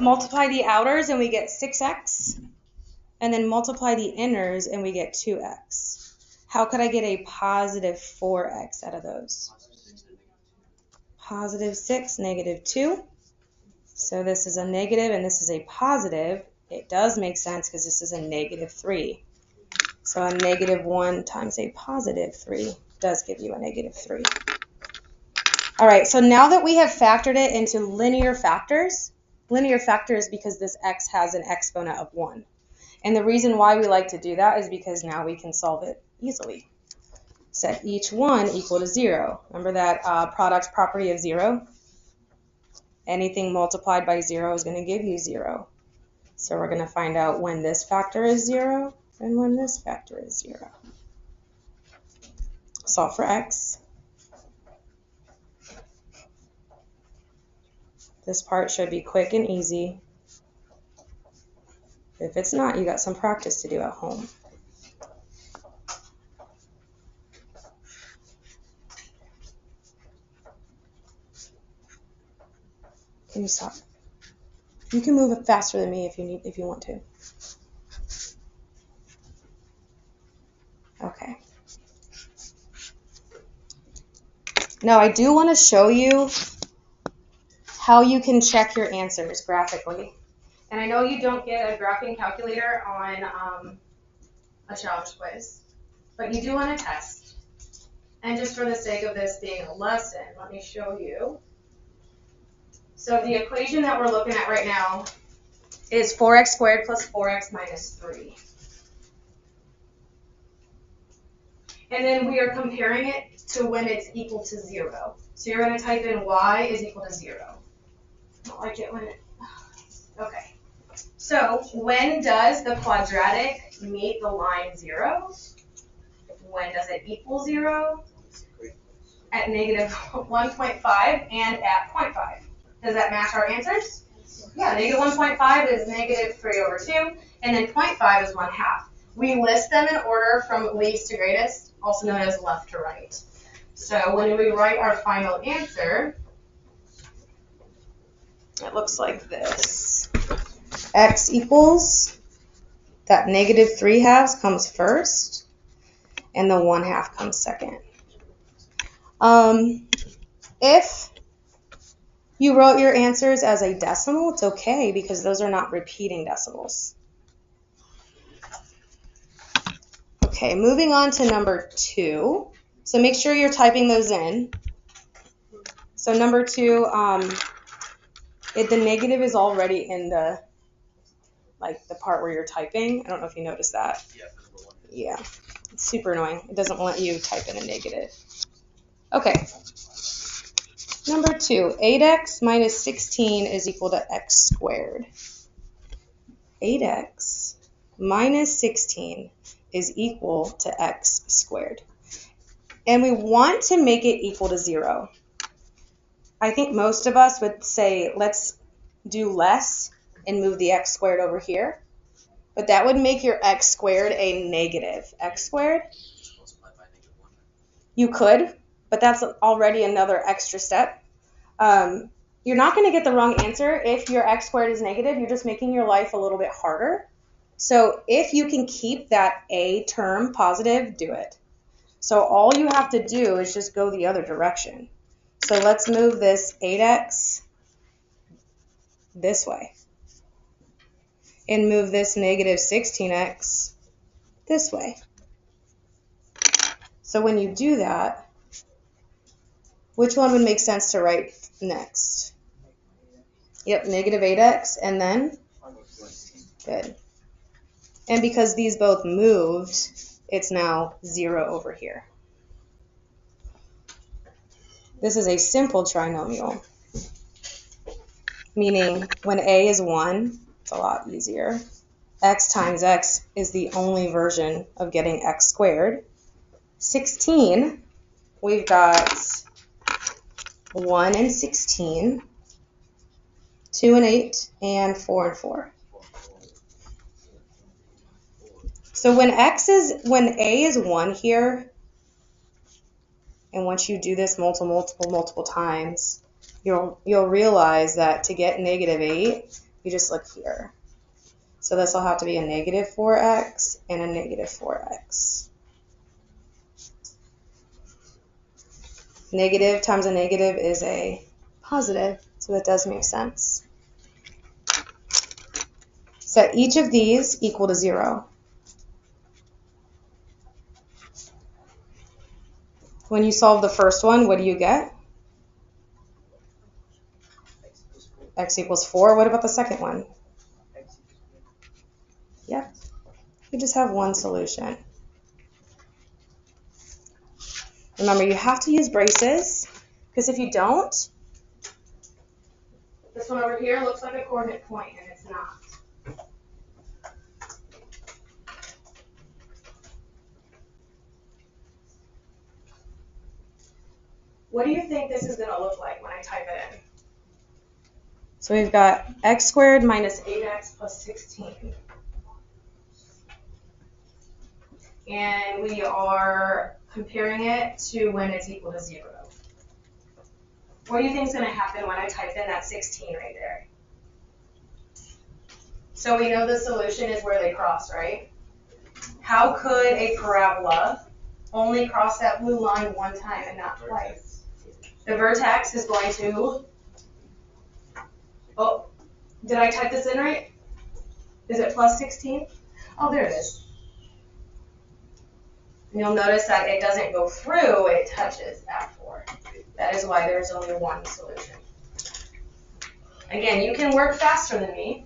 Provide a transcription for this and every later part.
multiply the outers and we get 6x, and then multiply the inners and we get 2x. How could I get a positive 4x out of those? Positive 6, negative 2. So this is a negative and this is a positive. It does make sense because this is a negative 3. So a negative 1 times a positive 3 does give you a negative 3. All right, so now that we have factored it into linear factors because this x has an exponent of 1. And the reason why we like to do that is because now we can solve it easily. Set each one equal to 0. Remember that product property of 0? Anything multiplied by 0 is going to give you 0. So we're going to find out when this factor is 0 and when this factor is 0. Solve for x. This part should be quick and easy. If it's not, you got some practice to do at home. Can you stop? You can move it faster than me if you want to. Okay. Now I do want to show you how you can check your answers graphically. And I know you don't get a graphing calculator on a challenge quiz, but you do want to test. And just for the sake of this being a lesson, let me show you. So the equation that we're looking at right now is 4x squared plus 4x minus 3. And then we are comparing it to when it's equal to 0. So you're going to type in y is equal to 0. I don't like it when it... Okay. So when does the quadratic meet the line 0? When does it equal 0? At negative 1.5 and at 0.5. Does that match our answers? Yeah, negative 1.5 is negative 3 over 2, and then 0.5 is 1/2. We list them in order from least to greatest, also known as left to right. So when we write our final answer, it looks like this. X equals, that negative 3/2 comes first, and the 1/2 comes second. If you wrote your answers as a decimal, it's okay because those are not repeating decimals. Okay, moving on to number 2. So make sure you're typing those in. So number 2, the negative is already in the part where you're typing. I don't know if you noticed that. Yeah, it's super annoying. It doesn't let you type in a negative. Okay. Number 2, 8x minus 16 is equal to x squared. 8x minus 16 is equal to x squared. And we want to make it equal to 0. I think most of us would say, let's do less and move the x squared over here. But that would make your x squared a negative x squared. You could, but that's already another extra step. You're not going to get the wrong answer if your x squared is negative. You're just making your life a little bit harder. So if you can keep that a term positive, do it. So all you have to do is just go the other direction. So let's move this 8x this way. And move this negative 16x this way. So when you do that, which one would make sense to write next? Yep, negative 8x, and then? Good. And because these both moved, it's now 0 over here. This is a simple trinomial, meaning when a is 1, it's a lot easier. X times x is the only version of getting x squared. 16, we've got 1 and 16, 2 and 8, and 4 and 4. So when a is 1 here, and once you do this multiple times, you'll realize that to get negative 8, You just look here. So this will have to be a negative 4x and a negative 4x. Negative times a negative is a positive, so that does make sense. Set each of these equal to 0. When you solve the first one, what do you get? X equals 4. What about the second one? Yep. You just have one solution. Remember, you have to use braces, because if you don't, this one over here looks like a coordinate point, and it's not. What do you think this is going to look like when I type it in? So we've got x squared minus 8x plus 16. And we are comparing it to when it's equal to 0. What do you think is going to happen when I type in that 16 right there? So we know the solution is where they cross, right? How could a parabola only cross that blue line one time and not twice? The vertex is going to, oh, did I type this in right? Is it plus 16? Oh, there it is. And you'll notice that it doesn't go through, it touches at 4. That is why there's only one solution. Again, you can work faster than me.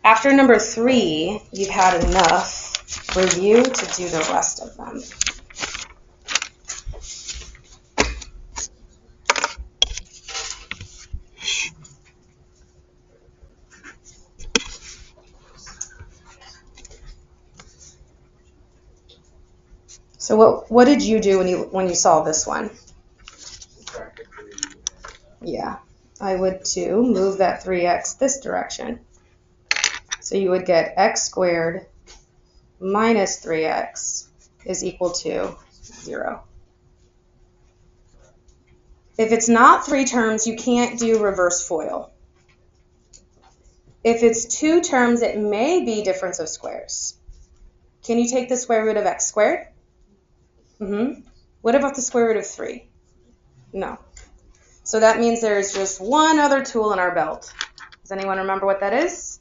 After number 3, you've had enough review to do the rest of them. So what did you do when you saw this one? Yeah, I would too. Move that 3x this direction. So you would get x squared minus 3x is equal to 0. If it's not 3 terms, you can't do reverse FOIL. If it's 2 terms, it may be difference of squares. Can you take the square root of x squared? What about the square root of 3? No. So that means there's just one other tool in our belt. Does anyone remember what that is?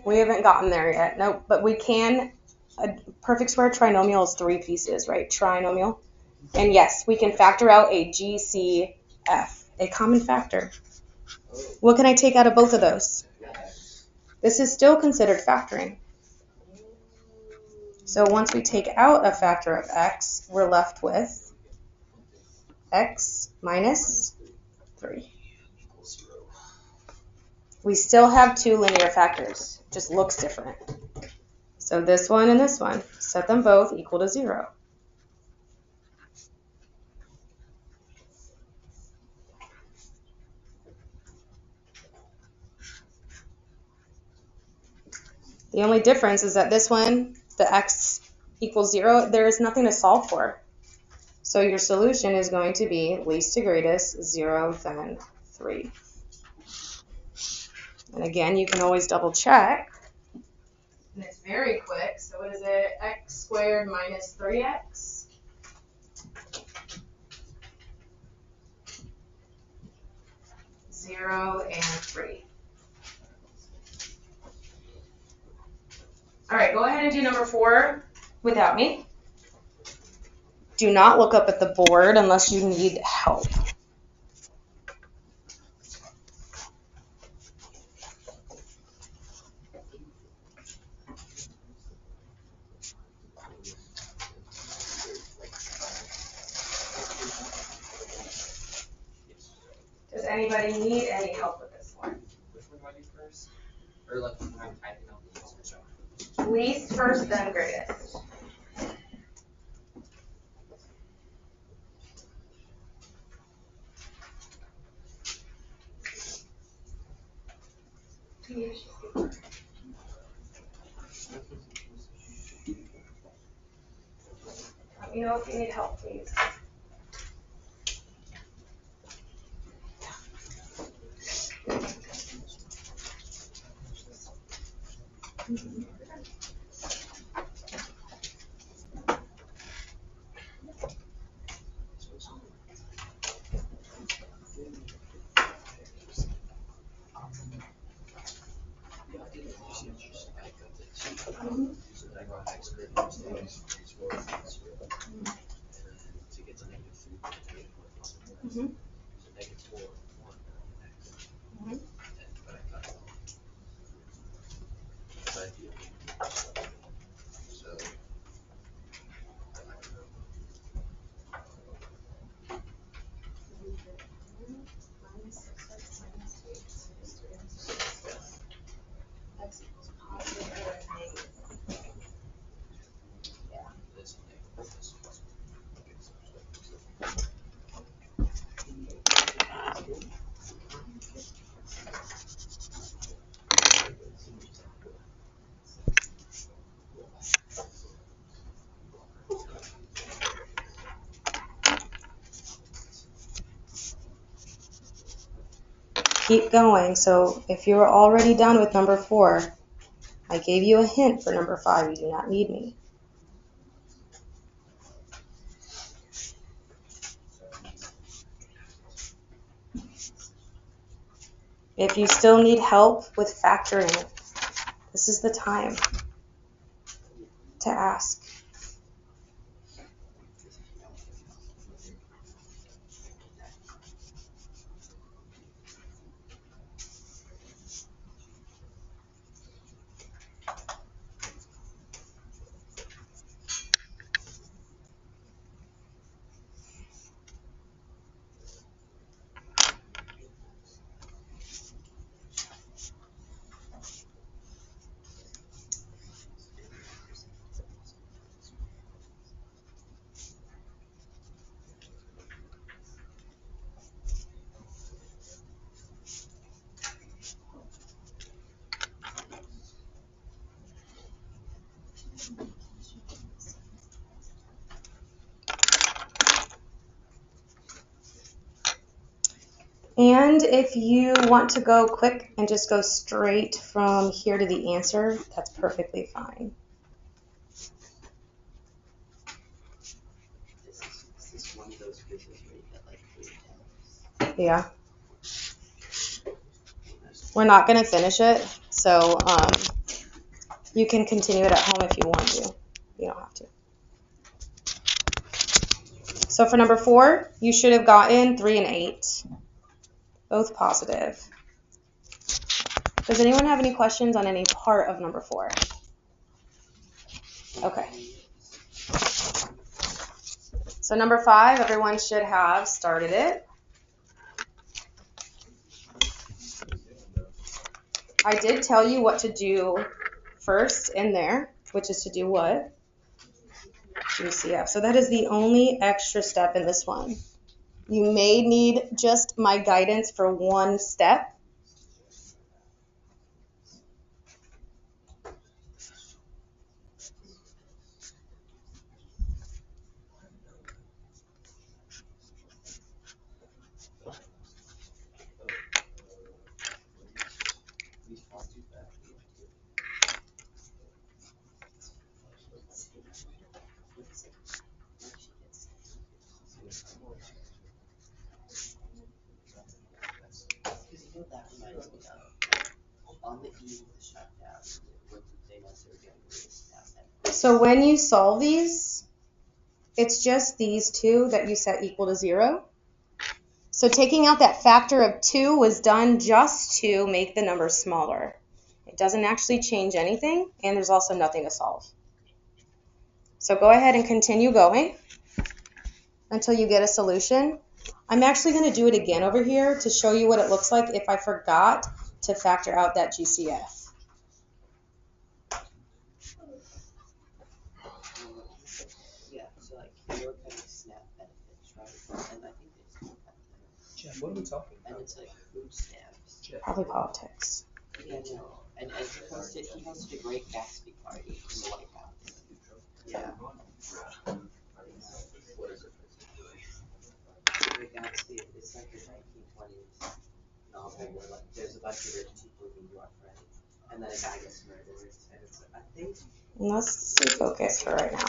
We haven't gotten there yet. Nope. But we can. A perfect square trinomial is 3 pieces, right? Trinomial. And yes, we can factor out a GCF, a common factor. What can I take out of both of those? This is still considered factoring. So once we take out a factor of x, we're left with x minus 3. We still have 2 linear factors. It just looks different. So this one and this one, set them both equal to 0. The only difference is that this one, the x equals 0, there is nothing to solve for. So your solution is going to be least to greatest, 0, then 3. And again, you can always double check. And it's very quick. So what is it? X squared minus 3x. Zero and 3. All right, go ahead and do number 4 without me. Do not look up at the board unless you need help. Does anybody need any help with this one? Which one do I do first? Or like I'm typing out the answer. Least first, then greatest. me know if you need help, please. Keep going. So if you're already done with number 4, I gave you a hint for number 5. You do not need me. If you still need help with factoring, this is the time to ask. And if you want to go quick and just go straight from here to the answer, that's perfectly fine. This is one of those quizzes where you get like 3 attempts. Yeah. We're not going to finish it, so you can continue it at home if you want to. You don't have to. So for number 4, you should have gotten 3 and 8. Both positive. Does anyone have any questions on any part of number 4? Okay. So number 5, everyone should have started it. I did tell you what to do first in there, which is to do what? GCF. So that is the only extra step in this one. You may need just my guidance for one step. That reminds me of on the eve of the shutdown, what did they once they were doing was down. So when you solve these, it's just these two that you set equal to 0. So taking out that factor of 2 was done just to make the number smaller. It doesn't actually change anything, and there's also nothing to solve. So go ahead and continue going until you get a solution. I'm actually going to do it again over here to show you what it looks like if I forgot to factor out that GCF. Yeah, so like you're kind of SNAP benefits, right? And I think they still have them. Jeff, what are we talking And about? it's like food stamps. Jeff. Probably politics. Yeah, no. And he hosted a great Gatsby party in the White House. Yeah. and then a guy gets murdered, and it's, I think, Let's see focus for right now.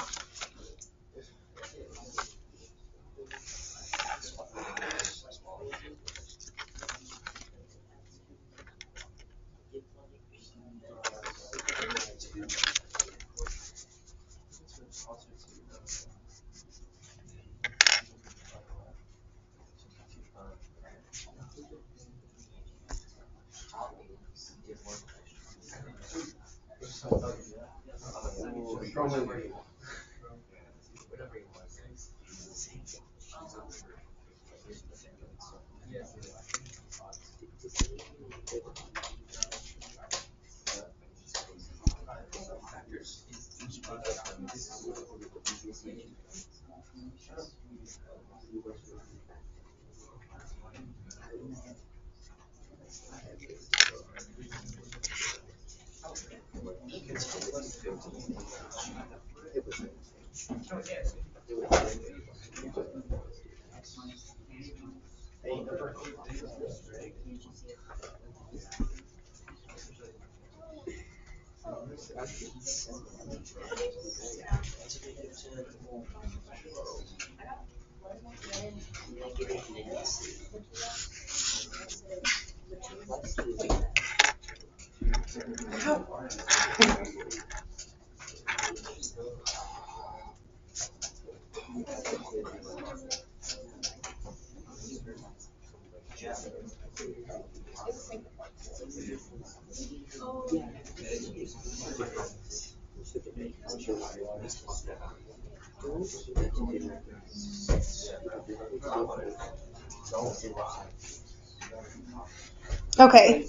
Okay,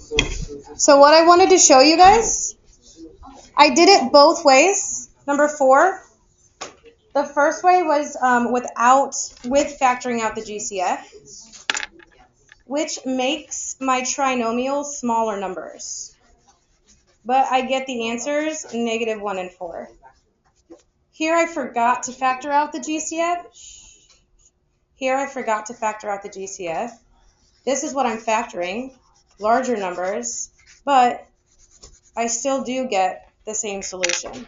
so what I wanted to show you guys, I did it both ways. Number 4, the first way was with factoring out the GCF, which makes my trinomials smaller numbers. But I get the answers -1 and 4. Here I forgot to factor out the GCF. Here I forgot to factor out the GCF. This is what I'm factoring, larger numbers, but I still do get the same solution.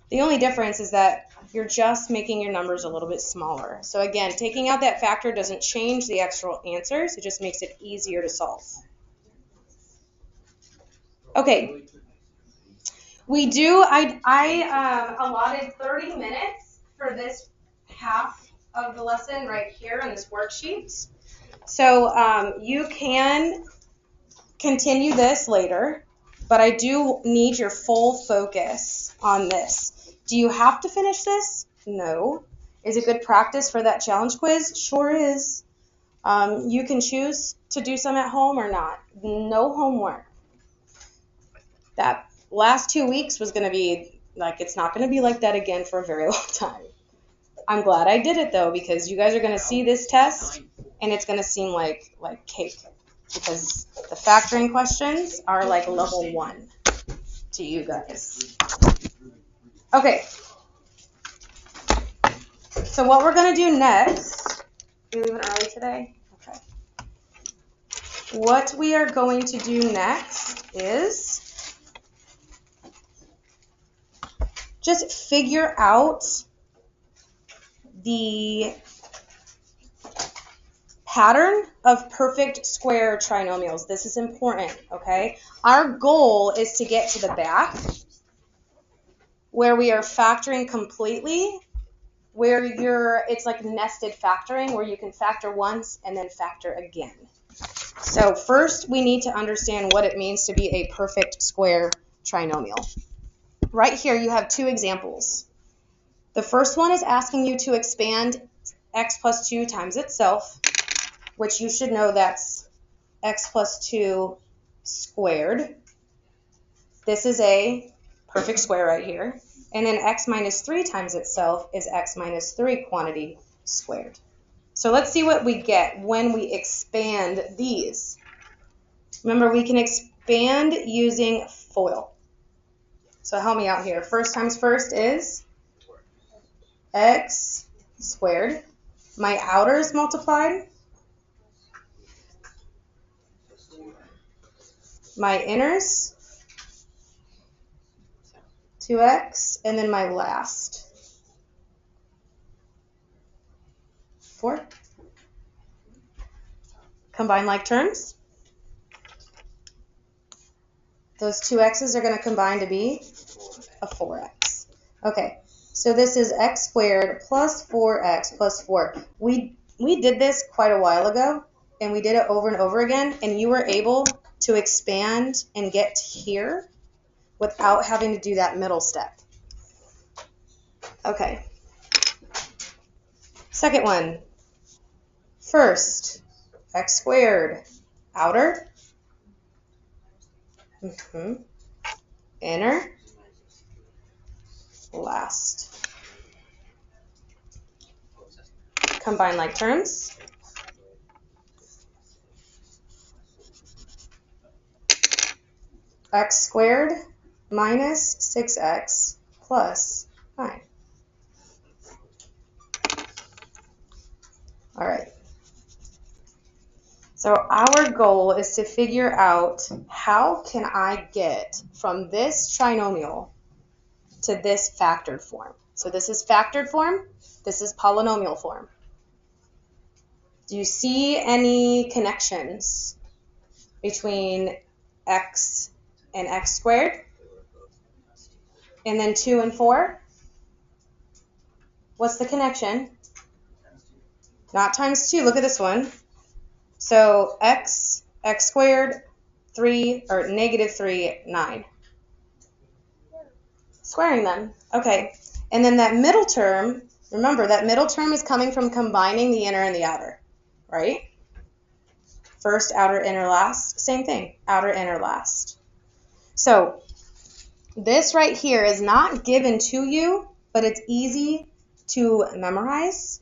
The only difference is that you're just making your numbers a little bit smaller. So again, taking out that factor doesn't change the actual answers, it just makes it easier to solve. Okay. I allotted 30 minutes for this half of the lesson right here on this worksheet. So you can continue this later, but I do need your full focus on this. Do you have to finish this? No. Is it good practice for that challenge quiz? Sure is. You can choose to do some at home or not. No homework. That last 2 weeks was going to be like, it's not going to be like that again for a very long time. I'm glad I did it though, because you guys are going to see this test and it's going to seem like cake, because the factoring questions are like level 1 to you guys. Okay. So what we're going to do next, are you leaving early today? Okay. What we are going to do next is just figure out the pattern of perfect square trinomials. This is important, okay? Our goal is to get to the back where we are factoring completely, where it's like nested factoring, where you can factor once and then factor again. So first we need to understand what it means to be a perfect square trinomial. Right here you have 2 examples. The first one is asking you to expand x plus 2 times itself, which you should know that's x plus 2 squared. This is a perfect square right here. And then x minus 3 times itself is x minus 3 quantity squared. So let's see what we get when we expand these. Remember, we can expand using FOIL. So help me out here. First times first is x squared. My outers multiplied my inners, 2x, and then my last, 4. Combine like terms. Those 2x's are going to combine to be a 4x. Okay, so this is x squared plus 4x plus 4. We did this quite a while ago, and we did it over and over again, and you were able to expand and get to here without having to do that middle step. Okay. Second one. First, x squared, outer, inner, last. Combine like terms. X squared minus 6x plus 9. All right. So our goal is to figure out how can I get from this trinomial to this factored form. So this is factored form, this is polynomial form. Do you see any connections between x and x squared? And then 2 and 4? What's the connection? Not times 2. Look at this one. So x squared, 3, or negative 3, 9. Squaring them. Okay. And then that middle term, remember that middle term is coming from combining the inner and the outer, right? First, outer, inner, last. Same thing. Outer, inner, last. So this right here is not given to you, but it's easy to memorize.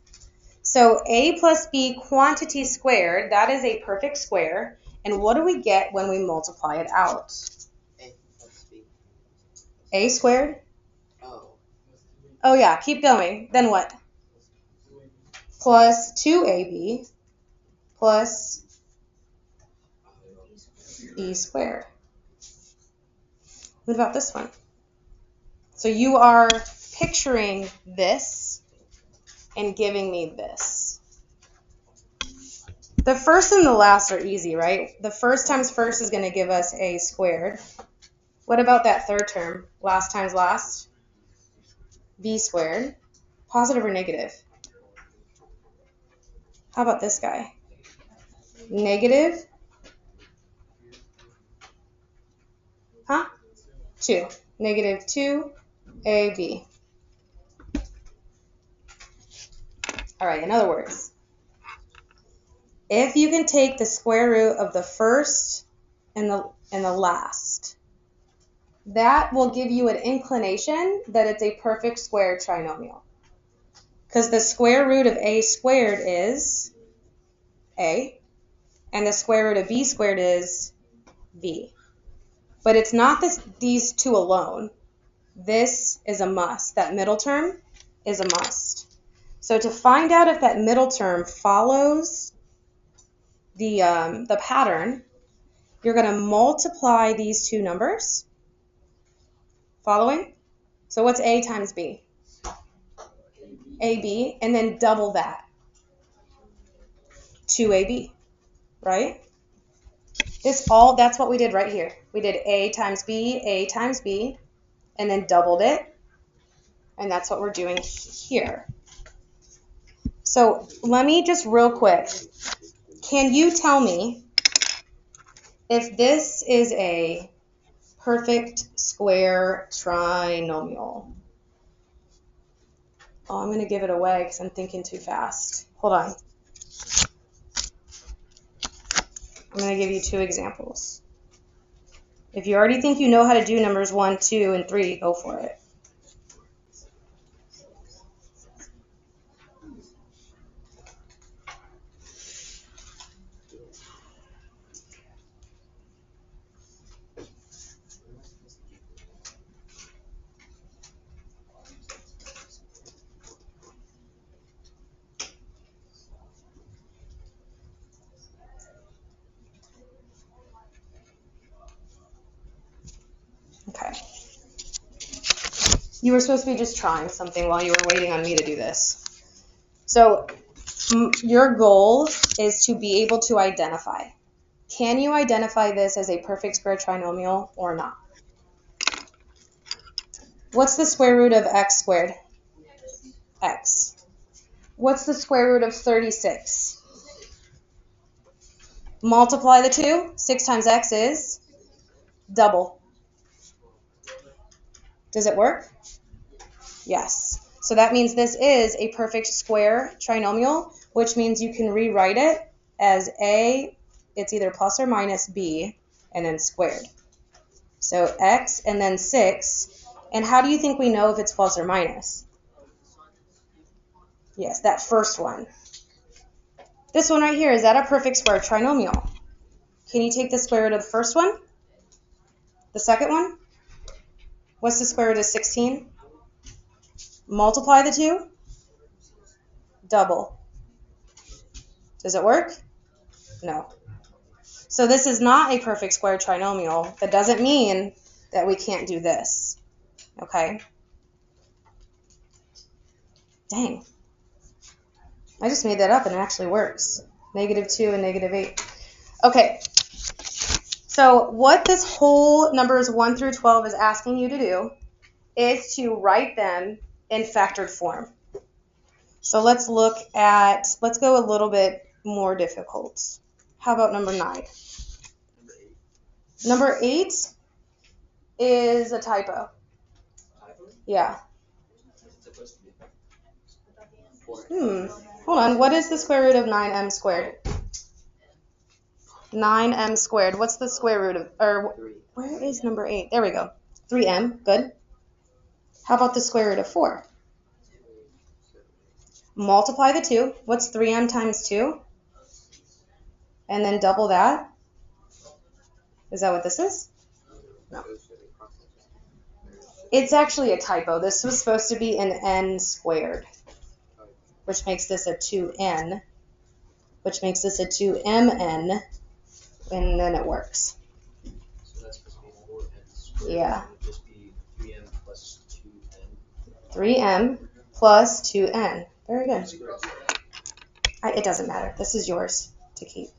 So a plus b quantity squared, that is a perfect square. And what do we get when we multiply it out? A plus B. A squared? Oh. Oh yeah, keep going. Then what? Plus 2ab plus b squared. What about this one? So you are picturing this and giving me this. The first and the last are easy, right? The first times first is going to give us a squared. What about that third term? Last times last? B squared. Positive or negative? How about this guy? Negative? Huh? 2. Negative 2ab. All right, in other words, if you can take the square root of the first and the last, that will give you an inclination that it's a perfect square trinomial. Because the square root of a squared is a, and the square root of b squared is b. But it's not these two alone. This is a must. That middle term is a must. So to find out if that middle term follows the pattern, you're going to multiply these two numbers. Following? So what's a times b? AB, and then double that. 2ab, right? That's what we did right here. We did a times b, and then doubled it. And that's what we're doing here. So let me just real quick. Can you tell me if this is a perfect square trinomial? Oh, I'm going to give it away because I'm thinking too fast. Hold on. I'm going to give you 2 examples. If you already think you know how to do numbers 1, 2, and 3, go for it. You were supposed to be just trying something while you were waiting on me to do this. So your goal is to be able to identify. Can you identify this as a perfect square trinomial or not? What's the square root of x squared? X. What's the square root of 36? Multiply the two. 6 times x is double. Does it work? Yes. So that means this is a perfect square trinomial, which means you can rewrite it as a, it's either plus or minus b, and then squared. So x and then 6. And how do you think we know if it's plus or minus? Yes, that first one. This one right here, is that a perfect square trinomial? Can you take the square root of the first one? The second one? What's the square root of 16? Multiply the two. Double. Does it work? No. So this is not a perfect square trinomial. That doesn't mean that we can't do this. Okay? Dang. I just made that up and it actually works. -2 and -8. Okay. So what this whole numbers 1 through 12 is asking you to do is to write them in factored form. So let's go a little bit more difficult. How about number 9? Number 8 is a typo. Yeah. Hold on. What is the square root of 9m squared? 9m squared. What's the square root of, or where is number 8? There we go. 3m. Good. How about the square root of 4? Multiply the 2. What's 3m times 2? And then double that. Is that what this is? No. It's actually a typo. This was supposed to be an n squared, which makes this a 2n, which makes this a 2mn, and then it works. So that's supposed to be 4n squared. Yeah. It would just be 3m plus 2n. 3m plus 2n. Very good. It doesn't matter. This is yours to keep.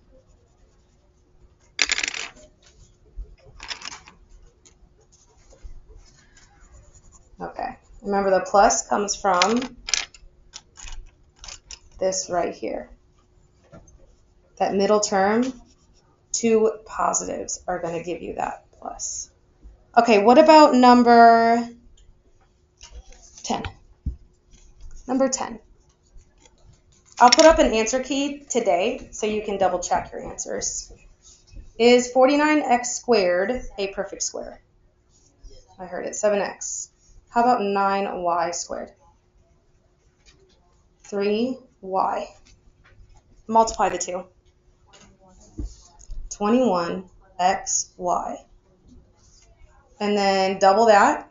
Okay. Remember, the plus comes from this right here. That middle term, 2 positives are going to give you that plus. Okay, what about number 10? Number 10. I'll put up an answer key today so you can double check your answers. Is 49x squared a perfect square? I heard it. 7x. How about 9y squared? 3y. Multiply the two. 21xy. And then double that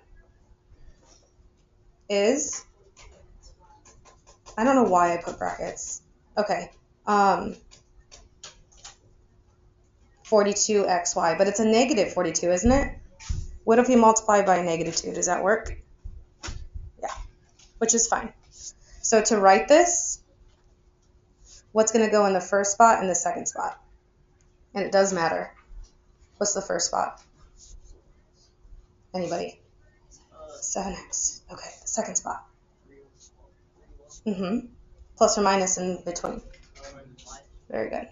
is, I don't know why I put brackets. Okay. 42xy, but it's a -42, isn't it? What if we multiply by a -2? Does that work? Yeah, which is fine. So to write this, what's going to go in the first spot and the second spot? And it does matter. What's the first spot? Anybody? 7x. Okay, the second spot. Plus or minus in between. Very good.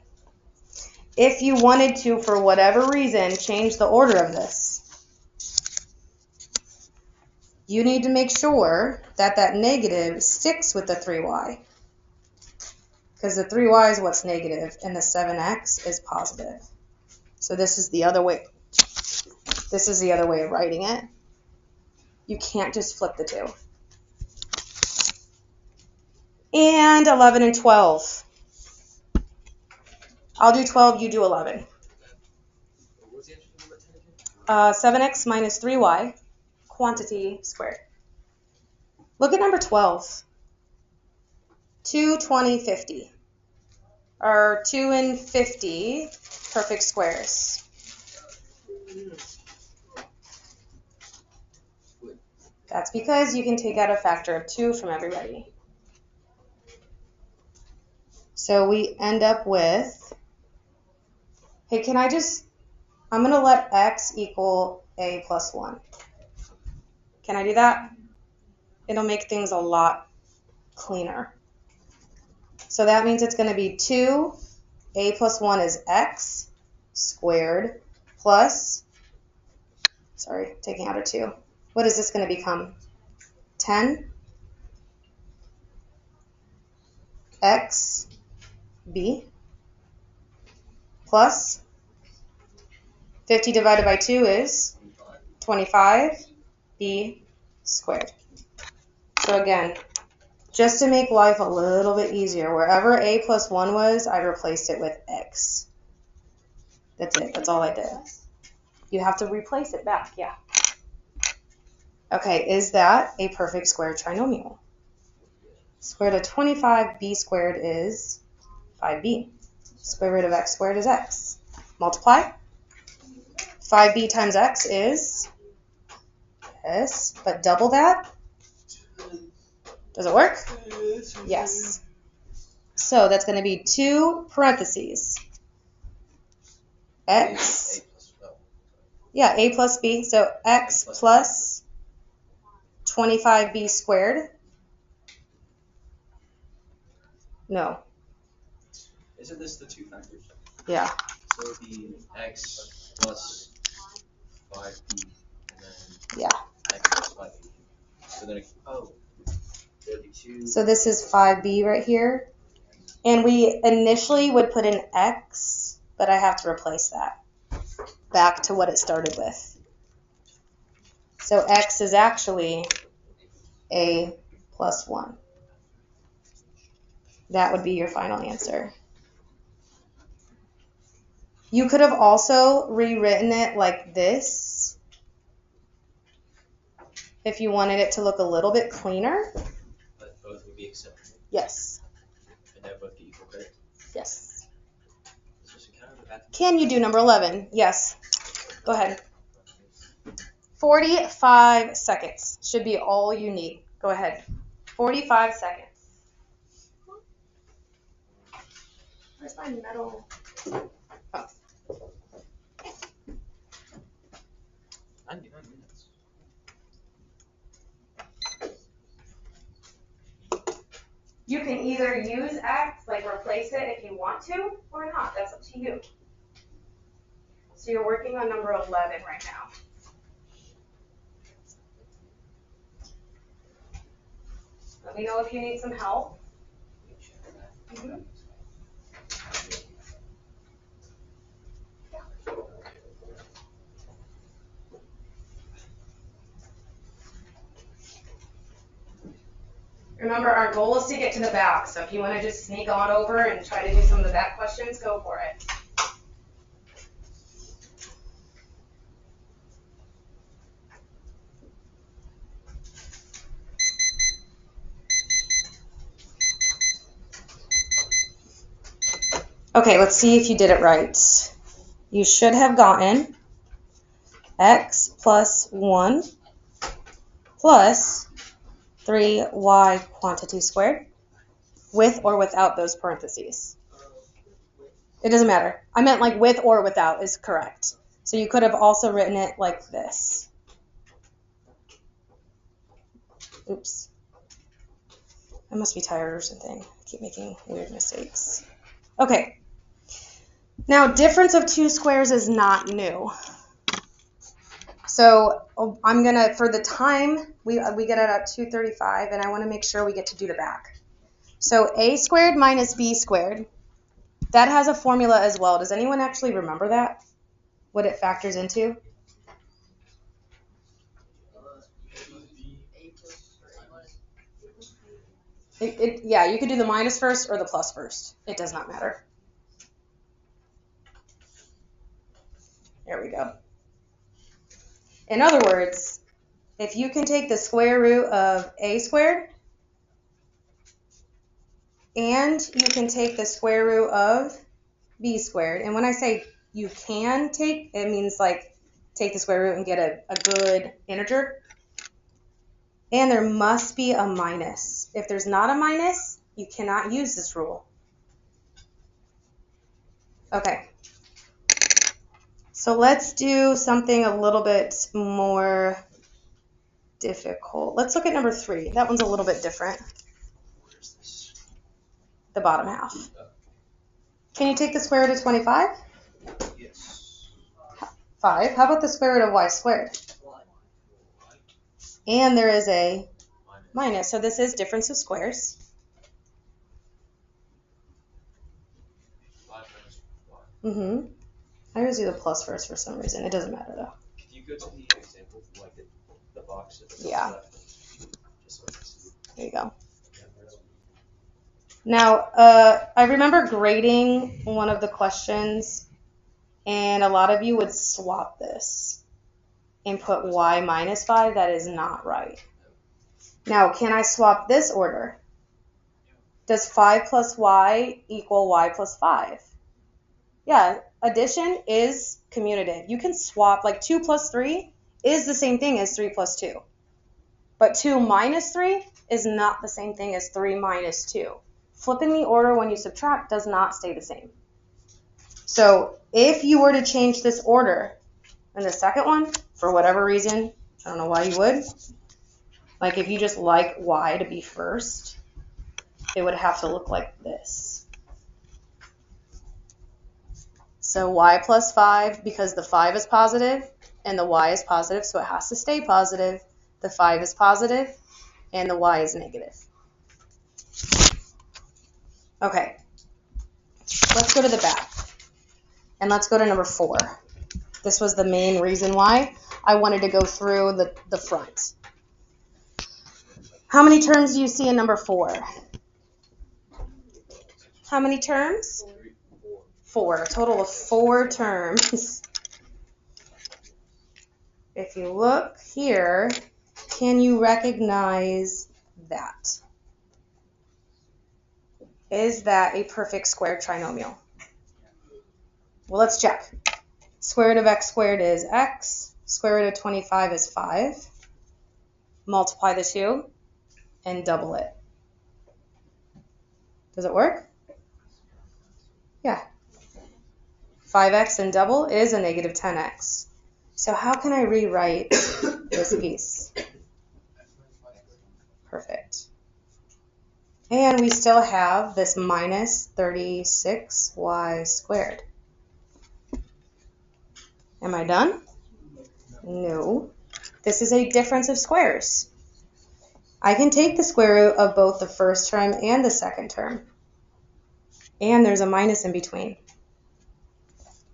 If you wanted to, for whatever reason, change the order of this, you need to make sure that that negative sticks with the 3y. Because the 3y is what's negative, and the 7x is positive. So this is the other way. This is the other way of writing it. You can't just flip the two. And 11 and 12. I'll do 12, you do 11. 7x minus 3y, quantity squared. Look at number 12. 2, 20, 50. Or 2 and 50 perfect squares. That's because you can take out a factor of 2 from everybody. So we end up with, hey, I'm going to let x equal a plus 1. Can I do that? It'll make things a lot cleaner. So that means it's going to be 2a plus 1 is x squared plus, taking out a 2. What is this going to become? 10 x b plus 50 divided by 2 is 25 b squared. So again, just to make life a little bit easier, wherever a plus 1 was, I replaced it with x. That's it. That's all I did. You have to replace it back, yeah. Okay, is that a perfect square trinomial? Square root of 25b squared is 5b. Square root of x squared is x. Multiply. 5b times x is, yes, but double that. Does it work? Yes. So that's going to be 2 parentheses. X. Yeah, a plus b. So x plus 25b squared. No. Isn't this the 2 factors? Yeah. So it would be x plus 5b, and then Yeah. x plus 5b. So then, there would be 2. So this is 5b right here. And we initially would put an x, but I have to replace that back to what it started with. So x is actually a plus 1. That would be your final answer. You could have also rewritten it like this if you wanted it to look a little bit cleaner. But both would be acceptable. Yes. And that both be equal credit. Yes. So she kind of back. Can you do number 11? Yes. Go ahead. 45 seconds should be all you need. Go ahead. 45 seconds. Where's my metal? Oh. 99 minutes. You can either use X, like replace it if you want to, or not. That's up to you. So you're working on number 11 right now. Let me know if you need some help. Mm-hmm. Remember, our goal is to get to the back, so if you want to just sneak on over and try to do some of the back questions, go for it. Okay, let's see if you did it right. You should have gotten x plus 1 plus 3y quantity squared with or without those parentheses. It doesn't matter. I meant like with or without is correct. So you could have also written it like this. Oops. I must be tired or something. I keep making weird mistakes. Okay. Now, difference of 2 squares is not new. So I'm going to, for the time, we get it at 2:35, and I want to make sure we get to do the back. So a squared minus b squared, that has a formula as well. Does anyone actually remember that? What it factors into? Yeah, you could do the minus first or the plus first. It does not matter. There we go. In other words, if you can take the square root of a squared and you can take the square root of b squared, and when I say you can take, it means like take the square root and get a good integer. And there must be a minus. If there's not a minus, you cannot use this rule. Okay. So let's do something a little bit more difficult. Let's look at number 3. That one's a little bit different. Where's this? The bottom half. Can you take the square root of 25? Yes. 5. How about the square root of y squared? And there is a minus. So this is difference of squares. 5 minus 1. Mm-hmm. I always do the plus first for some reason. It doesn't matter though. Can you go to the example, like the box at the Yeah. left? Just so I can see. There you go. Now, I remember grading one of the questions, and a lot of you would swap this and put y minus 5. That is not right. Now, can I swap this order? Does 5 plus y equal y plus 5? Yeah, addition is commutative. You can swap, like 2 plus 3 is the same thing as 3 plus 2. But 2 minus 3 is not the same thing as 3 minus 2. Flipping the order when you subtract does not stay the same. So if you were to change this order in the second one, for whatever reason, I don't know why you would, like if you just like y to be first, it would have to look like this. So y plus 5, because the 5 is positive and the y is positive, so it has to stay positive. The 5 is positive and the y is negative. Okay, let's go to the back. And let's go to number 4. This was the main reason why I wanted to go through the front. How many terms do you see in number 4? How many terms? 4. A total of 4 terms. If you look here, can you recognize that? Is that a perfect square trinomial? Well, let's check. Square root of x squared is x. Square root of 25 is 5. Multiply the 2 and double it. Does it work? Yeah. 5x and double is a negative 10x. So how can I rewrite this piece? Perfect. And we still have this minus 36y squared. Am I done? No. This is a difference of squares. I can take the square root of both the first term and the second term. And there's a minus in between.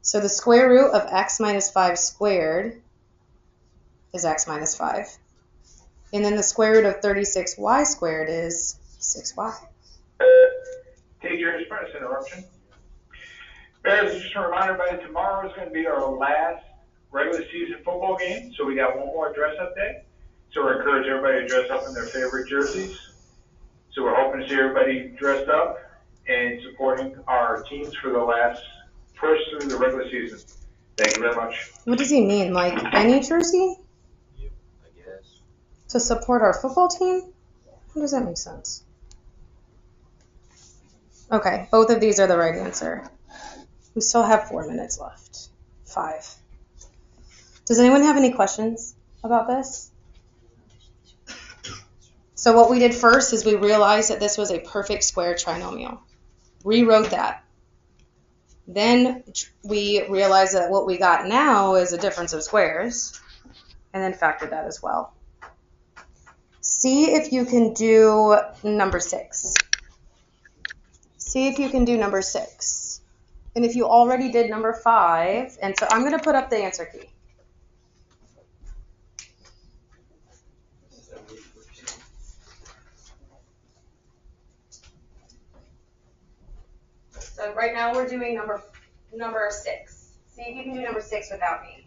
So the square root of x minus 5 squared is x minus 5. And then the square root of 36y squared is 6y. Take your express interruption. Bears, just a reminder, everybody, tomorrow is going to be our last regular season football game, so we got one more dress-up day. So we encourage everybody to dress up in their favorite jerseys. So we're hoping to see everybody dressed up and supporting our teams for the last push through the regular season. Thank you very much. What does he mean? Like any jersey? I guess. To support our football team? How does that make sense? Okay, both of these are the right answer. We still have 4 minutes left. 5. Does anyone have any questions about this? So what we did first is we realized that this was a perfect square trinomial. Rewrote that. Then we realized that what we got now is a difference of squares, and then factored that as well. See if you can do number 6. See if you can do number 6. And if you already did number 5, and so I'm going to put up the answer key. So right now we're doing number 6. See if you can do number 6 without me.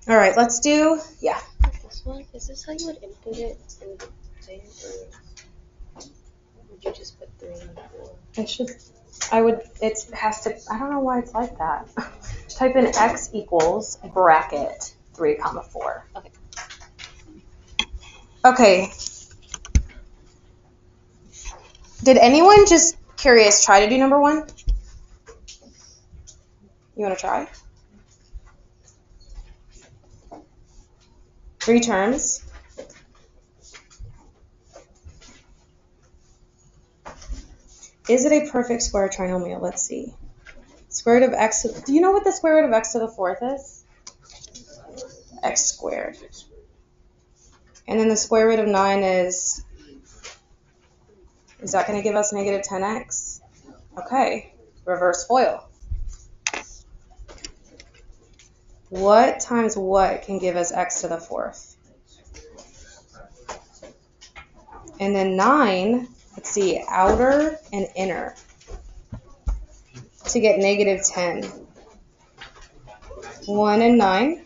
All right, let's do, yeah. This one, is this how you would input it in the thing, or would you just put 3 and 4? It should, I don't know why it's like that. Type in x equals bracket 3 comma 4. Okay. Okay. Did anyone, just curious, try to do number 1? You want to try? 3 terms. Is it a perfect square trinomial? Let's see. Square root of x. Do you know what the square root of x to the 4th is? X squared. And then the square root of 9 is that going to give us negative 10x? Okay. Reverse FOIL. What times what can give us x to the 4th? And then 9, let's see, outer and inner to get negative 10. 1 and 9.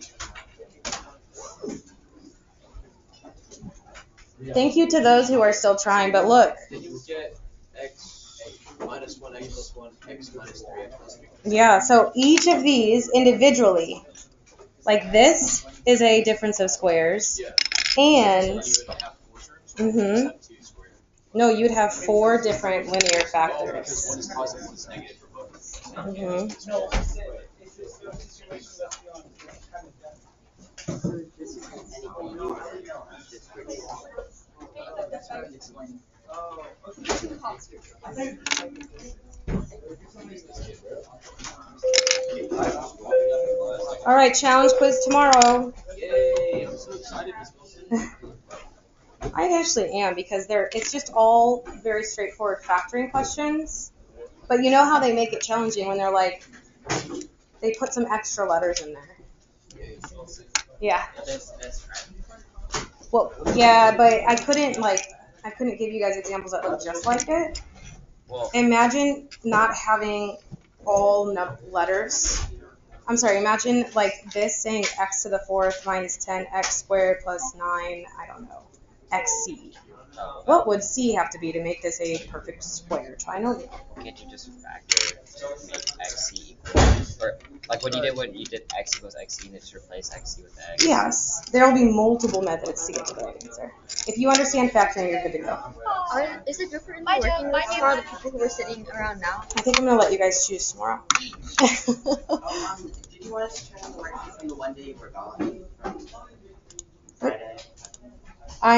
Thank you to those who are still trying, but look. Did you get x minus 1, x plus 1, x minus 3, x plus 3? Yeah, so each of these individually, like this is a difference of squares. Yeah. And, So you would have 4 terms, or mhm. just have 2 squared? No, you'd have 4 different linear Well, because factors. one is positive, one is negative for both. Mhm. All right, challenge quiz tomorrow. Yay! I'm so excited. I actually am, because it's just all very straightforward factoring questions. But you know how they make it challenging when they're like, they put some extra letters in there. Yeah. That's right. Well, yeah, but I couldn't give you guys examples that look just like it. Well, Imagine not having all letters. I'm sorry, imagine like this saying x to the 4th minus 10x squared plus 9, I don't know, xc. What would c have to be to make this a perfect square trinomial? can't you just factor xc equals, or like when you did x equals xc and just replace xc with x? Yes, there will be multiple methods to get to the right answer. If you understand factoring, you're good to go. Is the group we're going to be working with tomorrow the people who are sitting around now? I think I'm going to let you guys choose tomorrow. Did you want us to turn on the worksheet from the one day we're gone? Friday? I